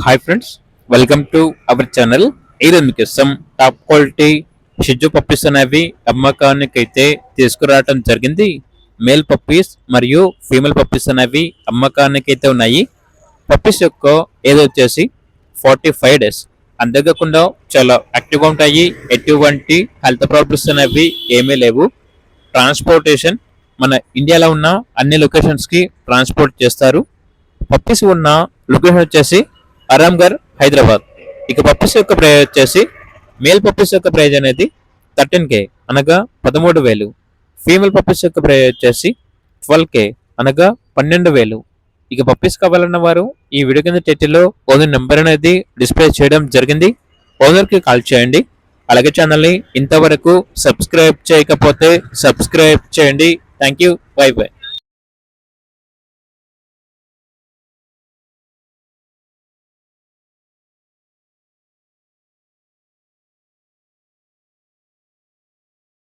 Hi friends, welcome to our channel. ఈరోజు మీకోసం top quality షిజు puppies అనేవి అమ్మకానికి అయితే తీసుకురావడం జరిగింది. మేల్ పప్పీస్ మరియు ఫీమేల్ పప్పీస్ అనేవి అమ్మకానికి అయితే ఉన్నాయి. పప్పీస్ యొక్క ఏజ్ వచ్చేసి 45 డేస్. అంతేకాకుండా చాలా యాక్టివ్గా ఉంటాయి. ఎటువంటి హెల్త్ ప్రాబ్లమ్స్ అనేవి ఏమీ లేవు. ట్రాన్స్పోర్టేషన్ మన ఇండియాలో ఉన్న అన్ని లొకేషన్స్కి ట్రాన్స్పోర్ట్ చేస్తారు. పప్పీస్ ఉన్న లొకేషన్ వచ్చేసి అరాంఘర్, హైదరాబాద్. ఇక పప్పీస్ యొక్క ప్రైజ్ వచ్చేసి మేల్ పప్పీస్ యొక్క ప్రైజ్ అనేది 13K అనగా 13,000. ఫీమేల్ పప్పీస్ యొక్క ప్రైజ్ వచ్చేసి 12K అనగా 12,000. ఇక పప్పీస్ కావాలన్న వారు ఈ వీడియో కింద టైటిల్లో ఓనర్ నెంబర్ అనేది డిస్ప్లే చేయడం జరిగింది. ఓనర్కి కాల్ చేయండి. అలాగే ఛానల్ని ఇంతవరకు సబ్స్క్రైబ్ చేయకపోతే సబ్స్క్రైబ్ చేయండి. Thank you. By by.